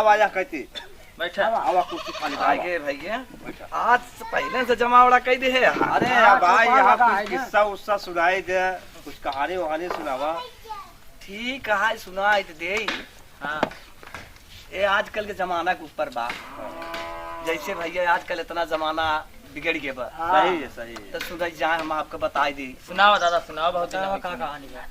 आजा कहती बैठा आवा कुर्सी खाली आगे भैया आज से पहले से जमावड़ा कह दे है। अरे भाई यहाँ कुछ किस्सा उस्सा सुनाई दे, कुछ कहानी वहानी सुनावा। ठीक है सुनाई तो दे। हाँ ये आजकल के जमाना के ऊपर बा। जैसे भैया आजकल इतना जमाना बिगड़ गया बा। सही है सही है। तो सुनाई जाए हम आपको बताई दी। सुनाओ दादा सुनाओ, बहुत का कहानी है।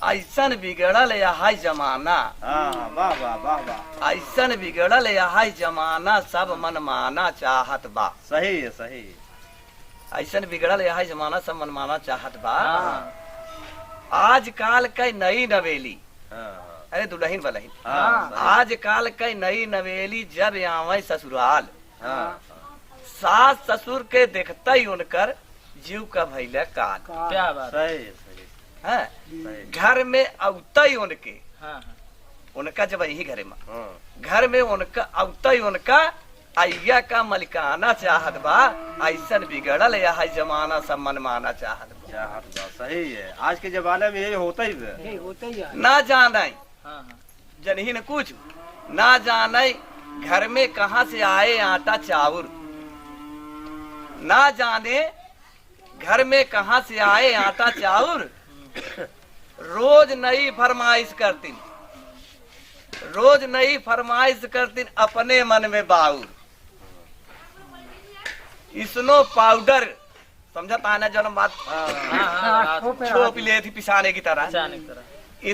ऐसन बिगड़ल यह जमाना, हाँ वाह वाह वाह वाह। ऐसन बिगड़ल यह जमाना सब मनमाना चाहत बा। सही है सही है। ऐसन बिगड़ल यह जमाना सब मनमाना चाहत बा। आजकल के नई नवेली, अरे दुल्हन बलहीन, आजकल के नई नवेली जब आवे ससुराल, सास ससुर के देखते ही उनकर जीव का भैले काल। क्या बात सही है है। घर में अवता ही उनके, उनका जब यही घर में, घर में उनका अवता ही उनका अय्या का मलिकाना चाहत बा। ऐसन बिगड़ल यह जमाना सब मनमाना चाहत बा। सही है। आज के जमाने में ये होता ही है। ना जाने जनही न कुछ, ना जाने घर में कहाँ से आए आटा चाउर, ना जाने घर में कहाँ से आए आटा चाउर। रोज नई फरमाइश करती, रोज नई फरमाइश करती अपने मन में बाउर। स्नो पाउडर समझा ताना जो बात, छोप ले थी पिसाने की तरह।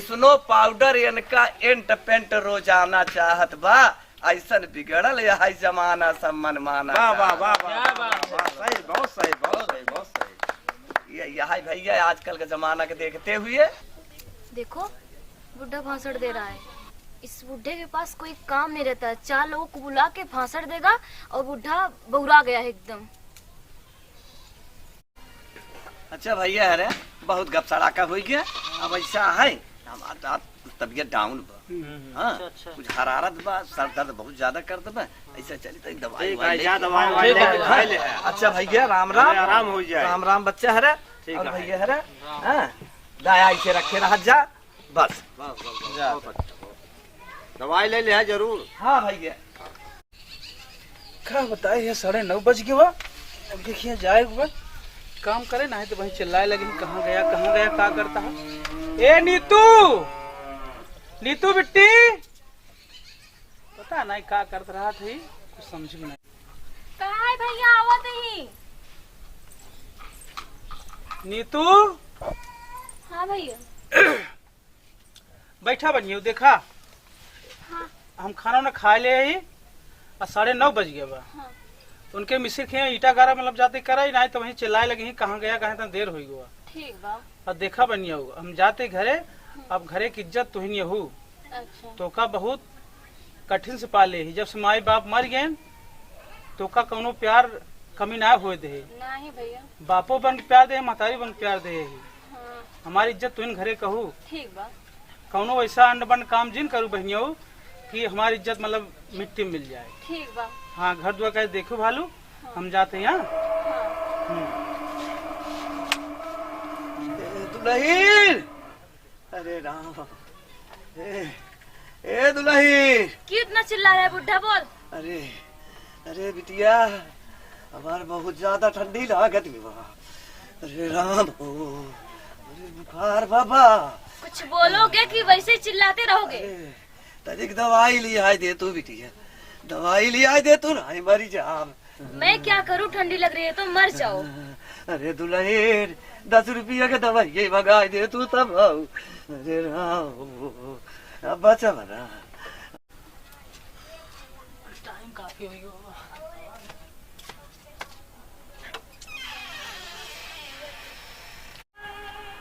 स्नो पाउडर इनका एंट पेंट रोजाना चाहत बा। ऐसन बिगड़ल यह जमाना सब मनमाना। वाह वाह वाह वाह। सही, बहुत सही बहुत सही बहुत सही। यह भैया आजकल के जमाना के देखते हुए। देखो बुढ़ा भाषण दे रहा है। इस बुढ़े के पास कोई काम नहीं रहता है, 4 लोगों को बुला के भाषण देगा और बुढ़ा बहुरा गया है एकदम। अच्छा भैया अरे बहुत गप सड़ाका हो गया। अब ऐसा है हमारा तबीयत डाउन बा। हाँ कुछ हरारत बा, सर दर्द बहुत ज्यादा कर दबा। ऐसा चली तो दवाई दवाई। अच्छा भैया राम राम। आराम हो जाए। राम राम बच्चा हरे और भैया हरे। दया ऐसे रखे रह जा बस। दवाई ले ले जरूर। हाँ भैया क्या बताए ये 9:30 बज गए। अब देखिए जाए हुआ काम करे ना है तो वही चिल्लाए लगे कहाँ गया क्या करता है। ए नीतू, नीतू बिट्टी, पता नहीं क्या कर रहा था, कुछ समझ में नहीं। कहाँ है भैया, आवत ही। नीतू। हाँ भैया। बैठा बनियो देखा। हाँ। हम खाना ना खा ले ही और 9:30 बज गए बा। हाँ। उनके मिस्र खे ईटा गारा मतलब जाते करा ही नहीं तो वहीं चिल्लाए लगे ही कहाँ गया कहाँ देर हो गया। ठीक बा। और देखा बनिया हम जाते घरे। अब घरे की इज्जत तो ही हो। अच्छा। तो का बहुत कठिन से पाले ही। जब से माई बाप मर गए तो का कौनो प्यार कमी ना हो दे। नहीं भैया। बापो बन के प्यार दे, महतारी बन के प्यार दे। हाँ। हमारी इज्जत तो इन घरे कहू। ठीक बा। कौनो ऐसा अंड बंड काम जिन करू बहनियो कि हमारी इज्जत मतलब मिट्टी में मिल जाए। ठीक बा। हाँ घर दुआ कह देखो भालू। हाँ। हम जाते हैं। दुल्हन, अरे राम, ए दुल्हन। क्यों इतना चिल्ला रहा है बुढ़ा, बोल। अरे अरे बिटिया हमारे बहुत ज्यादा ठंडी लागत में बा। अरे राम अरे बुखार बाबा। कुछ बोलोगे कि वैसे ही चिल्लाते रहोगे? तनिक दवाई लिया दे तू बिटिया, दवाई लिया दे तू ना मरी जा। मैं क्या करूं, ठंडी लग रही है तो मर जाओ। अरे दुल्हन 10 रुपया का दवाई मंगा दे तू तब। अरे राम अब बचा बना। टाइम काफी हो गया।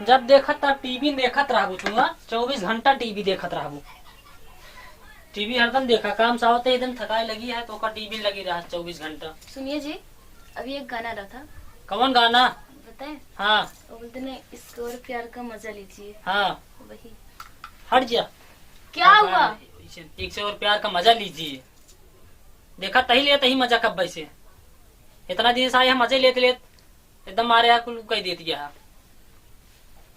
जब देखत तब टीवी देखत रहबू तू। 24 घंटा टीवी देखत रहबू। टीवी हरदम देखा, काम से आवते एकदम थकाई लगी है तो का टीवी लगी रहा 24 घंटा। सुनिए जी, अभी एक गाना रहा था। कौन गाना? बताए? हाँ वो बोलते ना, इसको और प्यार का मजा लीजिए। हाँ वही। हट जा। क्या हुआ? एक से और प्यार का मजा लीजिए। देखा तही ले तही मजा कब वैसे। इतना दिन से आए हम मजे लेते लेते एकदम मारे यार कुल कह देती है।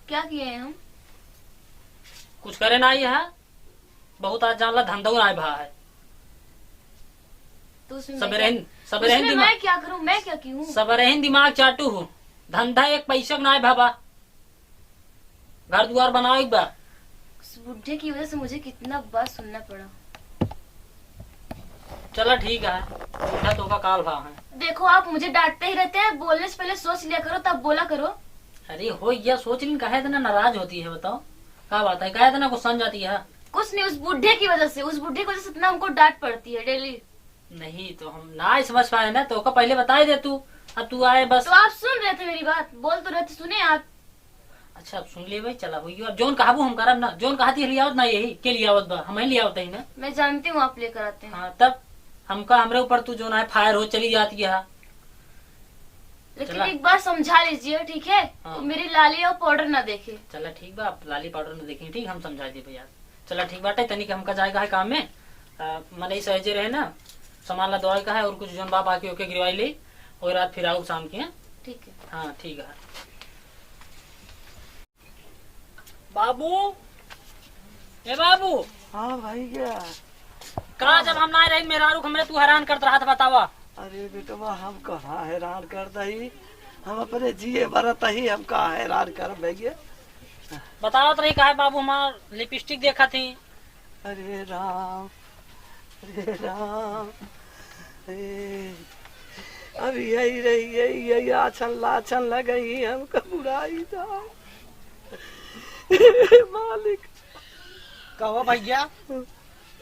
क्या किए हैं हम? कुछ करे ना आई है। बहुत आज जानला धंधा आए भा है। तो उसमें सबरेन मैं क्या करूँ, मैं क्या की हूँ? सबरेन दिमाग चाटू हो, धंधा एक पैसा ना है बाबा, घर द्वार बनाओ एक बार। उस बुढ़े की वजह से मुझे कितना बात सुनना पड़ा। चलो ठीक है, उठा तो का काल भाव है। देखो आप मुझे डांटते ही रहते हैं, बोलने से पहले सोच लिया करो तब बोला करो। अरे हो या सोच लिन कहे इतना नाराज होती है, बताओ क्या बात है, कहे इतना गुस्सा जाती है? कुछ नहीं, उस बुढ़े की वजह से, उस बुढ़े की वजह से इतना हमको डांट पड़ती है डेली। नहीं तो हम ना समझ पाए ना, तो का पहले बता दे तू, अब तू आए बस। तो आप सुन रहे थे मेरी बात, बोल तो रहे थे, सुने आप। अच्छा अब सुन ले भाई, चला हुई और जोन कहाबू हम करब ना, जोन कहाती लियावत ना, यही के लियावत बा हमें लियावत है ना। मैं जानती हूँ आप लेकर आते हैं। हाँ तब हमका हमरे ऊपर तू जो ना है फायर हो चली जाती है। लेकिन चला। एक बार समझा लीजिए, ठीक है? हाँ। मेरी लाली और पाउडर ना देखे। चला ठीक बा, आप लाली पाउडर में देखेंगे, ठीक हम समझा दिए भैया। चला ठीक बाटे, तनिक हमका जाएगा है काम में, मने सहजे रहे ना, सामान ला दवाई का है और कुछ जोन बाप आके ओके गिरवाई ले, और रात फिर आओ शाम की। ठीक है। हाँ ठीक है। बाबू, ए बाबू। हाँ भाई क्या? कहा जब हम ना रहे मेरा रुख हमरे तू हैरान करता रहा था, बतावा। अरे बेटवा हम कहाँ हैरान करता ही, हम अपने जिए बरत ही हम कहाँ हैरान कर भैया। बताओ तो नहीं कहा बाबू, हमार लिपस्टिक देखा थी। अरे राम, अरे राम, अब यही रही, यही आछन लाछन लगई हमका बुराई था। मालिक कहो भैया,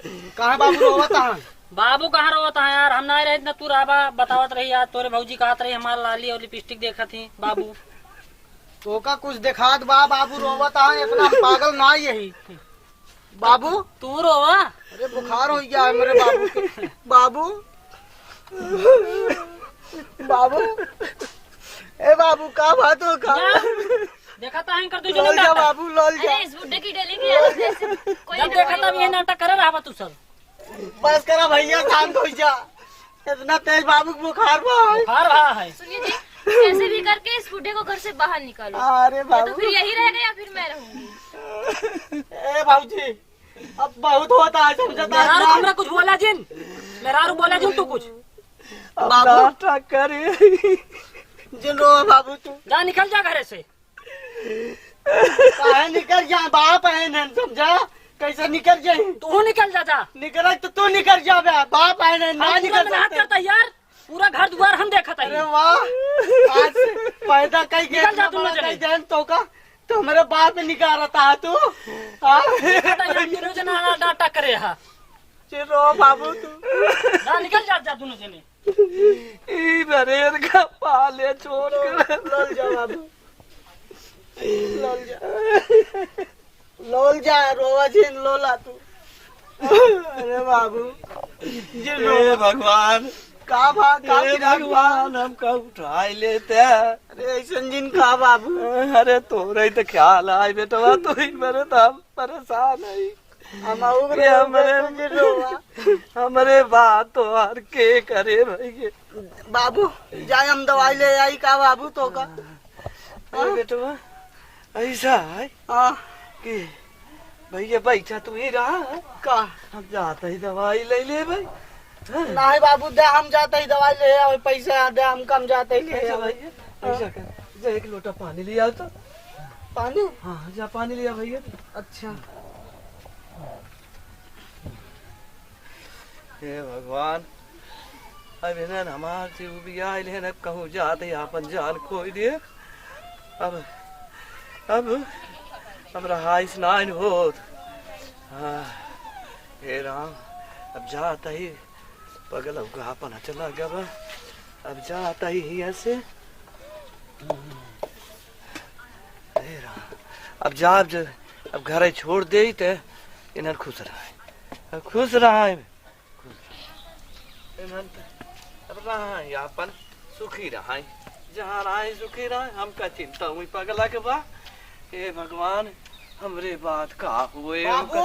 कहाँ बाबू रोवत है? बाबू कहाँ रोता है यार, हम ना रहे ना तू राबा बतावत रही यार, तोरे भौजी कहत रही हमार लाली और लिपस्टिक देखा थी बाबू। तो का कुछ दिखात बा, बाबू रोवत है, इतना पागल ना यही। बाबू तू रोवा? अरे बुखार हो गया है मेरे बाबू के। बाबू, बाबू, ए बाबू का बात हो का? देखा था कर तू लोल जा बाबू, लोल जा। अरे इस बुढ़े की डेली की आदत है, ऐसे कोई जब देखा था ये नाटक करे रहा तू सब। बस करा भैया, शांत हो जा, इतना तेज बाबू को बुखार बा है। बुखार रहा है। सुनिए जी, कैसे भी करके इस बुढ़े को घर से बाहर निकालो। अरे या बाबू, तो फिर यही रहेगा या फिर मैं रहूंगी। ए बाबूजी, अब बहुत होता है, समझता मेरा है। हमरा कुछ बोला जिन, मेरा बोला जिन तू कुछ। बाबू करे जिन रो बाबू, तू जा निकल जा घर से। काहे निकल जा, बाप है न, समझा? कैसे निकल जाए? तू निकल जा, जा निकल तो तू निकल जा बे, बाप है न, ना निकल सकते। करता यार, पूरा घर द्वार हम देखा था। अरे वाह, आज से पैदा कई के निकल जा तू, न चले। जैन तो का तो मेरे बाप निकाल रहा था तू। डाटा करे हा। रो बाबू, तू जा निकल जा, जा दोनों जने। नरेर का पाले छोड़ कर लोल जा बाबू, लोल जा, लोल जा, रोवा जिन लोला तू। अरे बाबू जिन रो, हे भगवान, का हे भगवान हमका उठाई लेते। अरे ऐसा जिन का बाबू, अरे तोरे तो ख्याल आए बेटवा, तू ही मेरे तो हम परेशान है। हम उगरे हमारे बात तो हर के करे भैया। बाबू जाए हम दवाई ले आई का बाबू तो का। अरे बेटवा ऐसा है हाँ कि भैया बैठा तू ही रहा है? का हम जाते ही दवाई ले ले भाई। नहीं बाबू, दे हम जाते ही दवाई ले आओ, पैसा दे हम कम जाते ही ले ऐसा आओ। भैया ऐसा कर, जा एक लोटा पानी ले आओ तो। पानी? हाँ जा पानी लिया भैया। अच्छा। हे भगवान, अब इन्हें हमार जीव भी आए लेन, अब कहूँ जाते अपन जान खोई दिए। अब रहा स्नान होत। हाँ हे राम, अब जाता ही पगल अपन चला गया, अब जाता ही ऐसे। हे राम, अब जा अब घर छोड़ दे ते इन्हें खुश रहा, खुश रहा है, अब रहा है अपन सुखी रहा है, जहाँ रहा है सुखी रहा है। हमका चिंता हुई पगला के बा। हे भगवान, हमरे बात का हुए बाबू,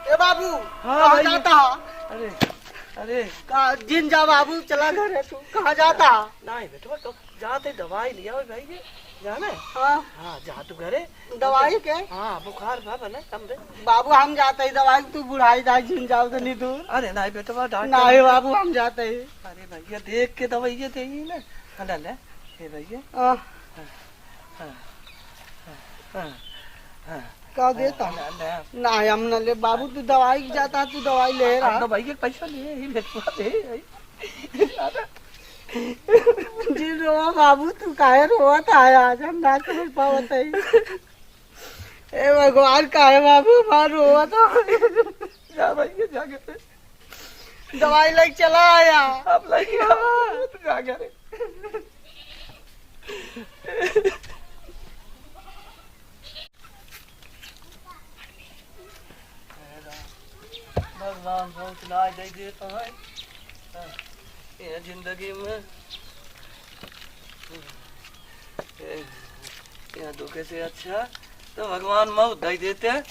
ए बाबू हाँ कहाँ भाई। जाता है? अरे अरे कहाँ जिन जा बाबू, चला घर है तू, कहाँ जाता है? नहीं बेटवा, जाते दवाई लिया भाई। जाने हाँ हाँ जा तू घरे दवाई के हाँ बुखार बा बने कम रे बाबू हम जाते ही दवाई तू बुढ़ाई दाई झिन जाओ तो नहीं तू अरे नहीं बेटा डॉक्टर नहीं बाबू हम जाते ही अरे भैया देख के दवाइया देगी ना हाँ ले हे भैया हाँ, हाँ क्या देता नहीं हम न ले बाबू तू दवाई जाता तू दवाई ले रहा दवाई के पैसा ले ही भेजवा दे जी रोआ बाबू तू काहे रोवत आया आज हम ना समझ पावत है ए भगवान काहे बाबू हमार रोवत जा भैया जाके दवाई लेके चला आया अब लगी तू जा घरे भगवान बहुत लाज दे देता है ये जिंदगी में यहाँ दुखे से अच्छा तो भगवान मौत दे देते हैं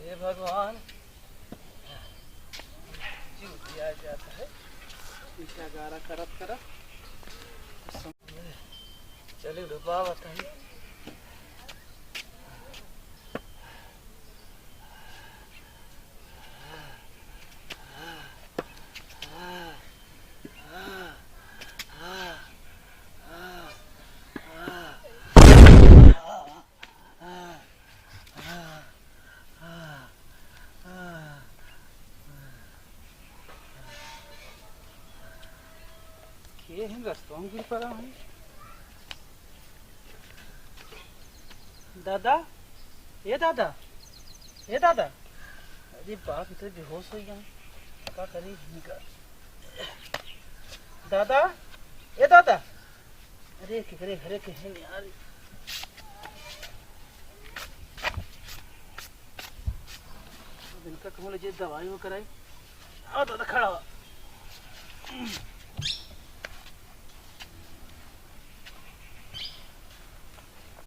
हे भगवान जीव दिया जाता है इसका गारा करत करत चलिए रुपा बताइए ये हम रस्तों में गिर पड़ा हूँ दादा ये दादा ये दादा अरे बाप इतने बेहोश हो गया क्या करी इनका दादा ये दादा अरे किधरे घरे के हैं यार इनका कहूँ ले दवाई वो कराई आओ दादा खड़ा हो